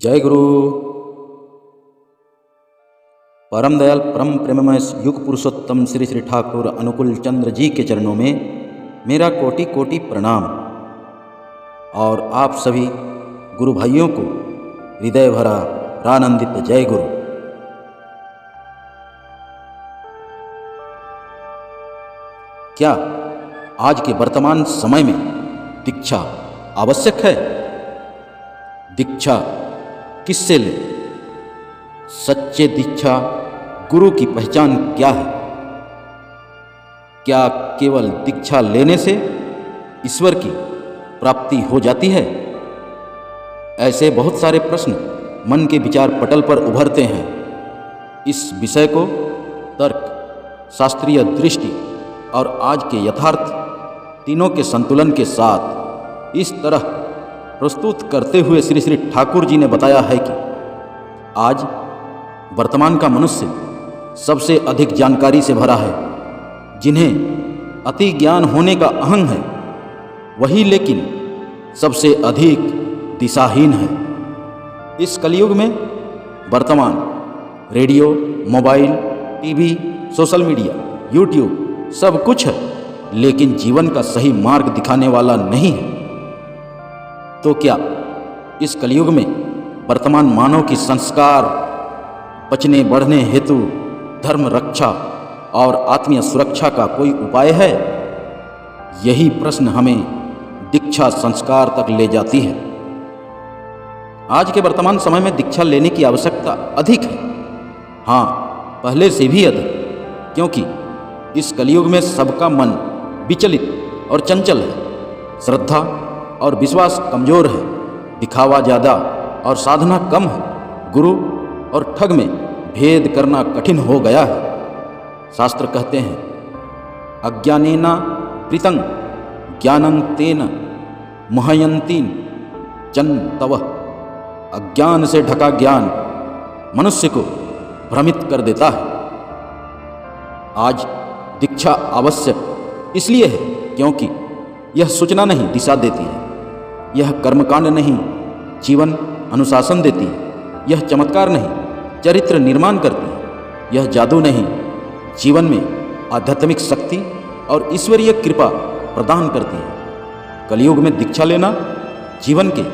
जय गुरु। परम दयाल परम प्रेममय युग पुरुषोत्तम श्री श्री ठाकुर अनुकूल चंद्र जी के चरणों में मेरा कोटि कोटि प्रणाम और आप सभी गुरु भाइयों को हृदय भरा रानंदित जय गुरु। क्या आज के वर्तमान समय में दीक्षा आवश्यक है? दीक्षा किससे ले? सच्चे दीक्षा गुरु की पहचान क्या है? क्या केवल दीक्षा लेने से ईश्वर की प्राप्ति हो जाती है? ऐसे बहुत सारे प्रश्न मन के विचार पटल पर उभरते हैं। इस विषय को तर्क, शास्त्रीय दृष्टि और आज के यथार्थ तीनों के संतुलन के साथ इस तरह प्रस्तुत करते हुए श्री श्री ठाकुर जी ने बताया है कि आज वर्तमान का मनुष्य सबसे अधिक जानकारी से भरा है। जिन्हें अति ज्ञान होने का अहंग है वही लेकिन सबसे अधिक दिशाहीन है। इस कलयुग में वर्तमान radio, mobile, TV, social media, YouTube सब कुछ है, लेकिन जीवन का सही मार्ग दिखाने वाला नहीं है। तो क्या इस कलयुग में वर्तमान मानव की संस्कार बचने बढ़ने हेतु धर्म रक्षा और आत्मीय सुरक्षा का कोई उपाय है? यही प्रश्न हमें दीक्षा संस्कार तक ले जाती है। आज के वर्तमान समय में दीक्षा लेने की आवश्यकता अधिक है। हाँ, पहले से भी अधिक, क्योंकि इस कलयुग में सबका मन विचलित और चंचल है। श्रद्धा और विश्वास कमजोर है, दिखावा ज़्यादा और साधना कम है। गुरु और ठग में भेद करना कठिन हो गया है। शास्त्र कहते हैं, अज्ञानेन प्रीतं ज्ञानं तेन महयन्तीन जन तव। अज्ञान से ढका ज्ञान मनुष्य को भ्रमित कर देता है। आज दीक्षा आवश्यक इसलिए है क्योंकि यह सूचना नहीं, दिशा देती है। यह कर्मकांड नहीं, जीवन अनुशासन देती है। यह चमत्कार नहीं, चरित्र निर्माण करती है। यह जादू नहीं, जीवन में आध्यात्मिक शक्ति और ईश्वरीय कृपा प्रदान करती है। कलयुग में दीक्षा लेना जीवन के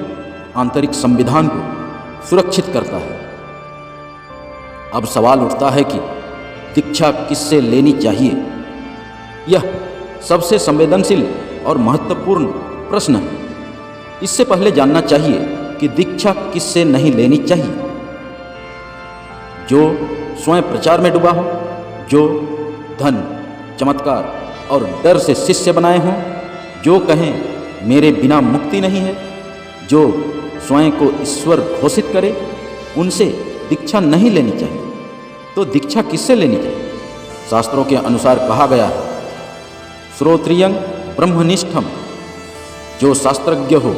आंतरिक संविधान को सुरक्षित करता है। अब सवाल उठता है कि दीक्षा किससे लेनी चाहिए? यह सबसे संवेदनशील और महत्वपूर्ण प्रश्न है। इससे पहले जानना चाहिए कि दीक्षा किससे नहीं लेनी चाहिए। जो स्वयं प्रचार में डूबा हो, जो धन, चमत्कार और डर से शिष्य बनाए हों, जो कहें मेरे बिना मुक्ति नहीं है, जो स्वयं को ईश्वर घोषित करे, उनसे दीक्षा नहीं लेनी चाहिए। तो दीक्षा किससे लेनी चाहिए? शास्त्रों के अनुसार कहा गया है, श्रोत्रियं ब्रह्मनिष्ठम। जो शास्त्रज्ञ हो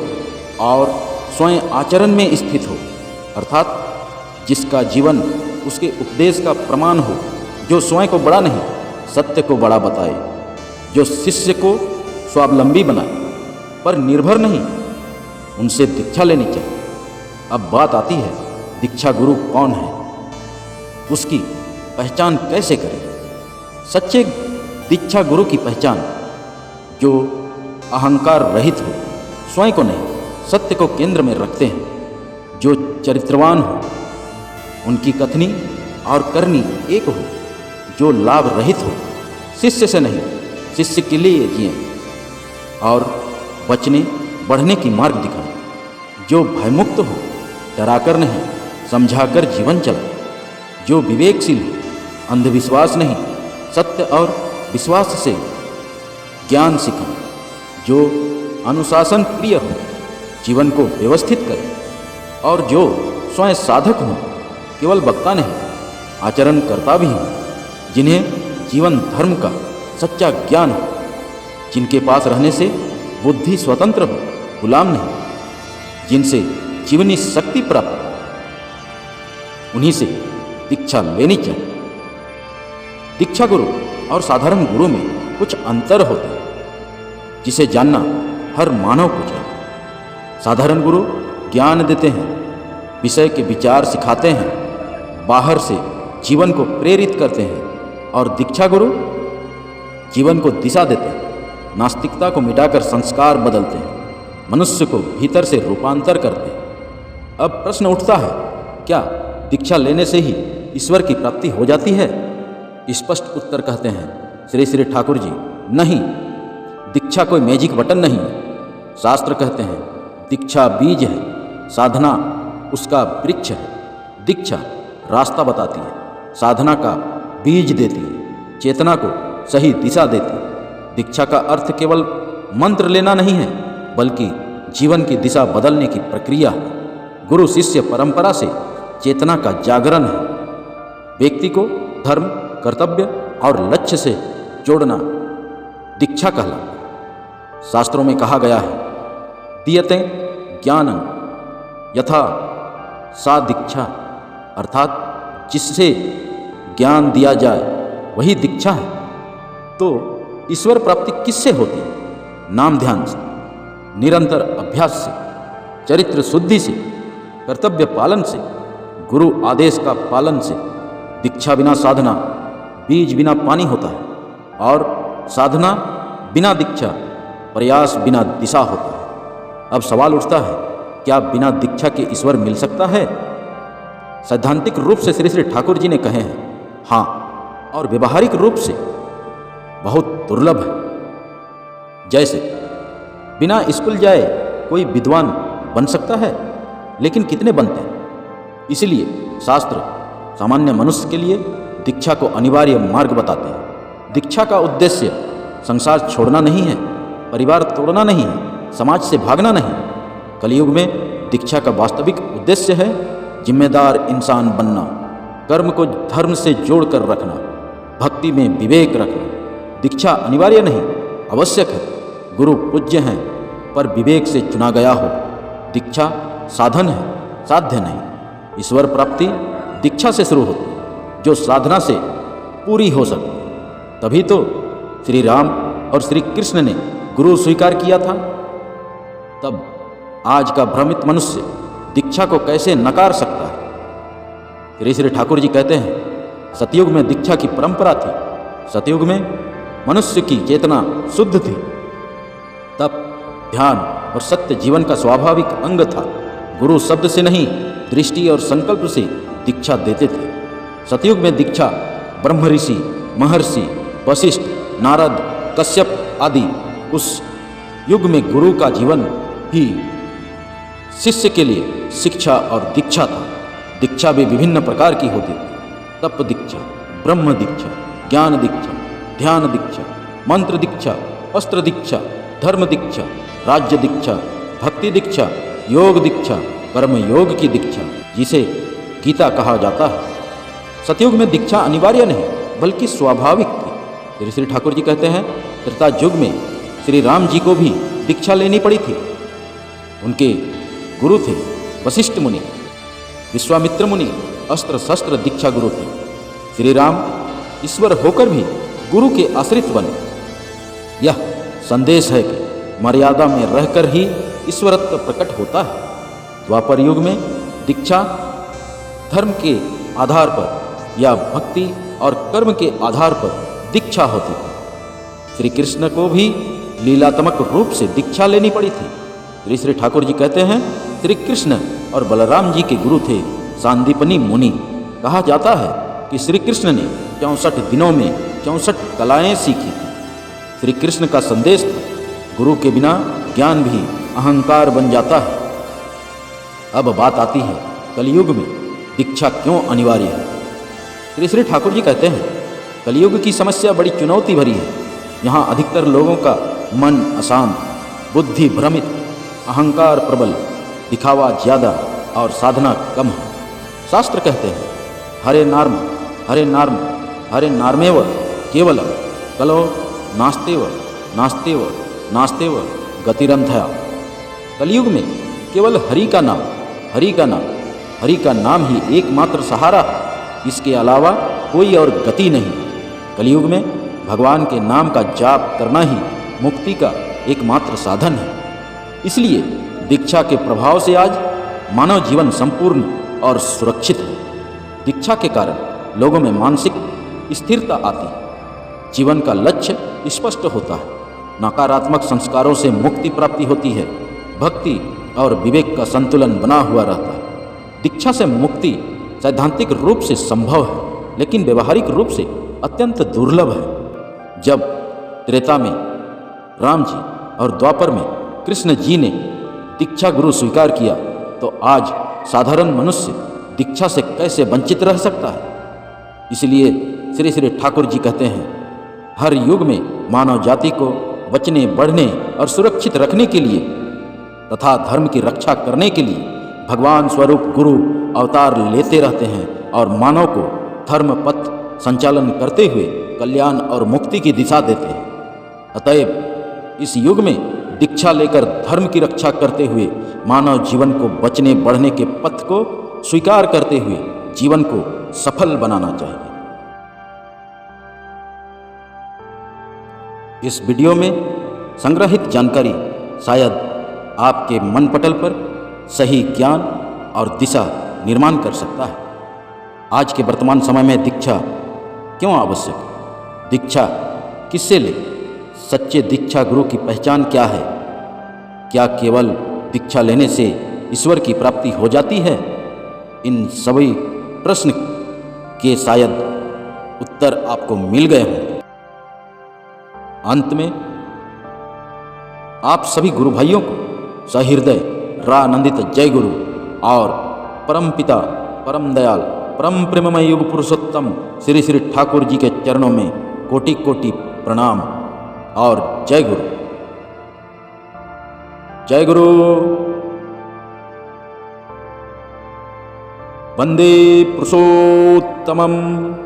और स्वयं आचरण में स्थित हो, अर्थात जिसका जीवन उसके उपदेश का प्रमाण हो, जो स्वयं को बड़ा नहीं सत्य को बड़ा बताए, जो शिष्य को स्वावलंबी बनाए पर निर्भर नहीं, उनसे दीक्षा लेनी चाहिए। अब बात आती है, दीक्षा गुरु कौन है? उसकी पहचान कैसे करें? सच्चे दीक्षा गुरु की पहचान जो अहंकार रहित हो, स्वयं को नहीं सत्य को केंद्र में रखते हैं, जो चरित्रवान हो, उनकी कथनी और करनी एक हो, जो लाभ रहित हो, शिष्य से नहीं शिष्य के लिए जिए और बचने बढ़ने की मार्ग दिखाए, जो भयमुक्त हो, डराकर नहीं समझाकर जीवन चलाए, जो विवेकशील हो, अंधविश्वास नहीं सत्य और विश्वास से ज्ञान सिखाए, जो अनुशासन प्रिय हो, जीवन को व्यवस्थित करे, और जो स्वयं साधक हो, केवल वक्ता नहीं आचरण करता भी हो, जिन्हें जीवन धर्म का सच्चा ज्ञान हो, जिनके पास रहने से बुद्धि स्वतंत्र हो, गुलाम नहीं, जिनसे जीवनी शक्ति प्राप्त हो, उन्हीं से दीक्षा लेनी चाहिए। दीक्षा गुरु और साधारण गुरु में कुछ अंतर होते हैं, जिसे जानना हर मानव को चाहिए। साधारण गुरु ज्ञान देते हैं, विषय के विचार सिखाते हैं, बाहर से जीवन को प्रेरित करते हैं, और दीक्षा गुरु जीवन को दिशा देते हैं, नास्तिकता को मिटाकर संस्कार बदलते हैं, मनुष्य को भीतर से रूपांतर करते हैं। अब प्रश्न उठता है, क्या दीक्षा लेने से ही ईश्वर की प्राप्ति हो जाती है? स्पष्ट उत्तर कहते हैं श्री श्री ठाकुर जी, नहीं, दीक्षा कोई मैजिक बटन नहीं है। शास्त्र कहते हैं दीक्षा बीज है, साधना उसका वृक्ष है। दीक्षा रास्ता बताती है, साधना का बीज देती है, चेतना को सही दिशा देती है। दीक्षा का अर्थ केवल मंत्र लेना नहीं है, बल्कि जीवन की दिशा बदलने की प्रक्रिया है। गुरु शिष्य परंपरा से चेतना का जागरण है। व्यक्ति को धर्म, कर्तव्य और लक्ष्य से जोड़ना दीक्षा कहलाता है। शास्त्रों में कहा गया है, दीयते ज्ञानं यथा सा दीक्षा, अर्थात जिससे ज्ञान दिया जाए वही दीक्षा है। तो ईश्वर प्राप्ति किससे होती है? नाम ध्यान से, निरंतर अभ्यास से, चरित्र शुद्धि से, कर्तव्य पालन से, गुरु आदेश का पालन से। दीक्षा बिना साधना बीज बिना पानी होता है, और साधना बिना दीक्षा प्रयास बिना दिशा होता है। अब सवाल उठता है, क्या बिना दीक्षा के ईश्वर मिल सकता है? सैद्धांतिक रूप से श्री श्री ठाकुर जी ने कहे हैं हाँ, और व्यवहारिक रूप से बहुत दुर्लभ है। जैसे बिना स्कूल जाए कोई विद्वान बन सकता है, लेकिन कितने बनते हैं? इसलिए शास्त्र सामान्य मनुष्य के लिए दीक्षा को अनिवार्य मार्ग बताते हैं। दीक्षा का उद्देश्य संसार छोड़ना नहीं है, परिवार तोड़ना नहीं है, समाज से भागना नहीं। कलयुग में दीक्षा का वास्तविक उद्देश्य है जिम्मेदार इंसान बनना, कर्म को धर्म से जोड़कर रखना, भक्ति में विवेक रखना। दीक्षा अनिवार्य नहीं, आवश्यक है। गुरु पूज्य हैं, पर विवेक से चुना गया हो। दीक्षा साधन है, साध्य नहीं। ईश्वर प्राप्ति दीक्षा से शुरू होती है, जो साधना से पूरी हो सकती है। तभी तो श्री राम और श्री कृष्ण ने गुरु स्वीकार किया था। तब आज का भ्रमित मनुष्य दीक्षा को कैसे नकार सकता है? श्री श्री ठाकुर जी कहते हैं, सतयुग में दीक्षा की परंपरा थी। सतयुग में मनुष्य की चेतना शुद्ध थी। तप, ध्यान और सत्य जीवन का स्वाभाविक अंग था। गुरु शब्द से नहीं, दृष्टि और संकल्प से दीक्षा देते थे। सतयुग में दीक्षा ब्रह्म ऋषि, महर्षि वशिष्ठ, नारद, कश्यप आदि उस युग में गुरु का जीवन ही शिष्य के लिए शिक्षा और दीक्षा था। दीक्षा भी विभिन्न प्रकार की होती थी। तप दीक्षा, ब्रह्म दीक्षा, ज्ञान दीक्षा, ध्यान दीक्षा, मंत्र दीक्षा, अस्त्र दीक्षा, धर्म दीक्षा, राज्य दीक्षा, भक्ति दीक्षा, योग दीक्षा, कर्म योग की दीक्षा, जिसे गीता कहा जाता है। सतयुग में दीक्षा अनिवार्य नहीं, बल्कि स्वाभाविक थी। श्री श्री ठाकुर जी कहते हैं, त्रेता युग में श्री राम जी को भी दीक्षा लेनी पड़ी थी। उनके गुरु थे वशिष्ठ मुनि, विश्वामित्र मुनि अस्त्र शस्त्र दीक्षा गुरु थे। श्री राम ईश्वर होकर भी गुरु के आश्रित बने। यह संदेश है कि मर्यादा में रहकर ही ईश्वरत्व प्रकट होता है। द्वापर युग में दीक्षा धर्म के आधार पर या भक्ति और कर्म के आधार पर दीक्षा होती थी। श्री कृष्ण को भी लीलात्मक रूप से दीक्षा लेनी पड़ी थी। श्री श्री ठाकुर जी कहते हैं, श्री कृष्ण और बलराम जी के गुरु थे सांदीपनी मुनि। कहा जाता है कि श्री कृष्ण ने 64 दिनों में 64 कलाएं सीखी थी। श्री कृष्ण का संदेश था, गुरु के बिना ज्ञान भी अहंकार बन जाता है। अब बात आती है, कलयुग में दीक्षा क्यों अनिवार्य है? श्री श्री ठाकुर जी कहते हैं, कलयुग की समस्या बड़ी चुनौती भरी है। यहाँ अधिकतर लोगों का मन अशांत, बुद्धि भ्रमित, अहंकार प्रबल, दिखावा ज़्यादा और साधना कम है। शास्त्र कहते हैं, हरे नार्म हरे नार्म हरे नार्मेव केवलम कलो नास्तेव नास्तेव नास्तेव गतिरंथया। कलयुग में केवल हरि का नाम, हरि का नाम, हरि का नाम ही एकमात्र सहारा है। इसके अलावा कोई और गति नहीं। कलयुग में भगवान के नाम का जाप करना ही मुक्ति का एकमात्र साधन है। इसलिए दीक्षा के प्रभाव से आज मानव जीवन संपूर्ण और सुरक्षित है। दीक्षा के कारण लोगों में मानसिक स्थिरता आती है, जीवन का लक्ष्य स्पष्ट होता है, नकारात्मक संस्कारों से मुक्ति प्राप्ति होती है, भक्ति और विवेक का संतुलन बना हुआ रहता है। दीक्षा से मुक्ति सैद्धांतिक रूप से संभव है, लेकिन व्यवहारिक रूप से अत्यंत दुर्लभ है। जब त्रेता में राम जी और द्वापर में कृष्ण जी ने दीक्षा गुरु स्वीकार किया, तो आज साधारण मनुष्य दीक्षा से कैसे वंचित रह सकता है। इसलिए श्री श्री ठाकुर जी कहते हैं, हर युग में मानव जाति को बचने, बढ़ने और सुरक्षित रखने के लिए तथा धर्म की रक्षा करने के लिए भगवान स्वरूप गुरु अवतार लेते रहते हैं और मानव को धर्म पथ संचालन करते हुए कल्याण और मुक्ति की दिशा देते हैं। अतएव इस युग में दीक्षा लेकर धर्म की रक्षा करते हुए मानव जीवन को बचने बढ़ने के पथ को स्वीकार करते हुए जीवन को सफल बनाना चाहिए। इस वीडियो में संग्रहित जानकारी शायद आपके मन पटल पर सही ज्ञान और दिशा निर्माण कर सकता है। आज के वर्तमान समय में दीक्षा क्यों आवश्यक है? दीक्षा किससे ले? सच्चे दीक्षा गुरु की पहचान क्या है? क्या केवल दीक्षा लेने से ईश्वर की प्राप्ति हो जाती है? इन सभी प्रश्न के शायद उत्तर आपको मिल गए होंगे। अंत में आप सभी गुरु भाइयों को सहृदय रानंदित जय गुरु और परम पिता, परम दयाल, परम प्रेममय युग पुरुषोत्तम श्री श्री ठाकुर जी के चरणों में कोटि कोटि प्रणाम और जय गुरु। जय गुरु। वंदे पुरुषोत्तमम्।